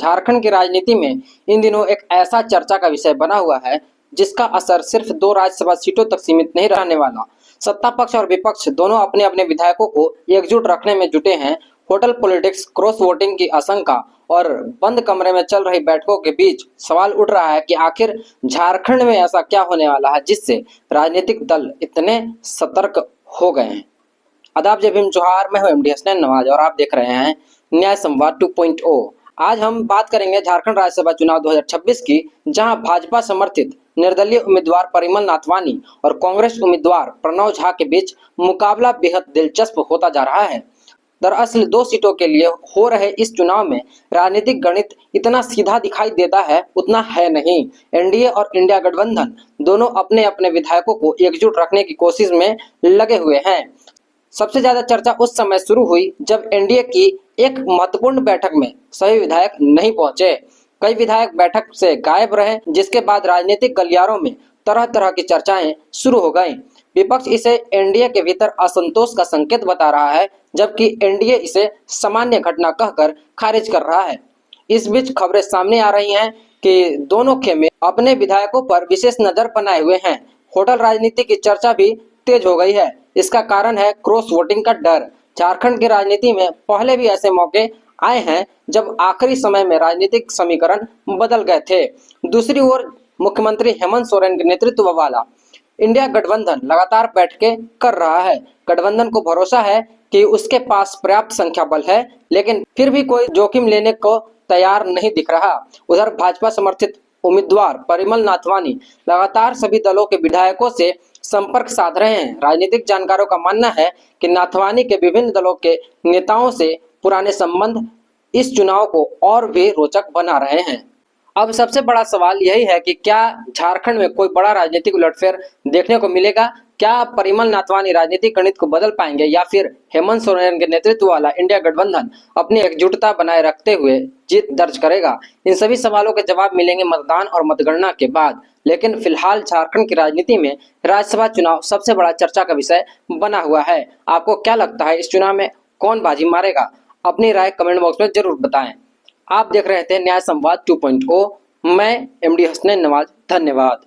झारखंड की राजनीति में इन दिनों एक ऐसा चर्चा का विषय बना हुआ है जिसका असर सिर्फ 2 राज्यसभा सीटों तक सीमित नहीं रहने वाला। सत्ता पक्ष और विपक्ष दोनों अपने अपने विधायकों को एकजुट रखने में जुटे हैं। होटल पॉलिटिक्स, क्रॉस वोटिंग की आशंका और बंद कमरे में चल रही बैठकों के बीच सवाल उठ रहा है कि आखिर झारखंड में ऐसा क्या होने वाला है जिससे राजनीतिक दल इतने सतर्क हो गए हैं। आदाब, जय भीम, जोहार। मैं हूं एमडी हसनैन नवाज और आप देख रहे हैं न्याय संवाद 2.0। आज हम बात करेंगे झारखंड राज्यसभा चुनाव 2026 की, जहां भाजपा समर्थित निर्दलीय उम्मीदवार परिमल नाथवानी और कांग्रेस उम्मीदवार प्रणव झा के बीच मुकाबला बेहद दिलचस्प होता जा रहा है। दरअसल 2 सीटों के लिए हो रहे इस चुनाव में राजनीतिक गणित इतना सीधा दिखाई देता है उतना है नहीं। एनडीए और इंडिया गठबंधन दोनों अपने अपने विधायकों को एकजुट रखने की कोशिश में लगे हुए हैं। सबसे ज्यादा चर्चा उस समय शुरू हुई जब एनडीए की एक महत्वपूर्ण बैठक में सभी विधायक नहीं पहुंचे। कई विधायक बैठक से गायब रहे, जिसके बाद राजनीतिक गलियारों में तरह तरह की चर्चाएं शुरू हो गईं। विपक्ष इसे एनडीए के भीतर असंतोष का संकेत बता रहा है, जबकि एनडीए इसे सामान्य घटना कहकर खारिज कर रहा है। इस बीच खबरें सामने आ रही हैं कि दोनों खेमे अपने विधायकों पर विशेष नजर बनाए हुए हैं। होटल राजनीति की चर्चा भी तेज हो गई है। इसका कारण है क्रॉस वोटिंग का डर। झारखंड की राजनीति में पहले भी ऐसे मौके आए हैं जब आखिरी समय में राजनीतिक समीकरण बदल गए थे। दूसरी ओर मुख्यमंत्री हेमंत सोरेन के नेतृत्व वाला इंडिया गठबंधन लगातार बैठकें कर रहा है। गठबंधन को भरोसा है कि उसके पास पर्याप्त संख्या बल है, लेकिन फिर भी कोई जोखिम लेने को तैयार नहीं दिख रहा। उधर भाजपा समर्थित उम्मीदवार परिमल नाथवानी लगातार सभी दलों के विधायकों से संपर्क साध रहे हैं। राजनीतिक जानकारों का मानना है कि नाथवानी के विभिन्न दलों के नेताओं से पुराने संबंध इस चुनाव को और भी रोचक बना रहे हैं। अब सबसे बड़ा सवाल यही है कि क्या झारखंड में कोई बड़ा राजनीतिक उलटफेर देखने को मिलेगा? क्या परिमल नाथवानी राजनीतिक गणित को बदल पाएंगे या फिर हेमंत सोरेन के नेतृत्व वाला इंडिया गठबंधन अपनी एकजुटता बनाए रखते हुए जीत दर्ज करेगा? इन सभी सवालों के जवाब मिलेंगे मतदान और मतगणना के बाद। लेकिन फिलहाल झारखंड की राजनीति में राज्यसभा चुनाव सबसे बड़ा चर्चा का विषय बना हुआ है। आपको क्या लगता है, इस चुनाव में कौन बाजी मारेगा? अपनी राय कमेंट बॉक्स में जरूर बताएं। आप देख रहे थे न्याय संवाद 2.0। मैं एमडी हसनैन नवाज। धन्यवाद।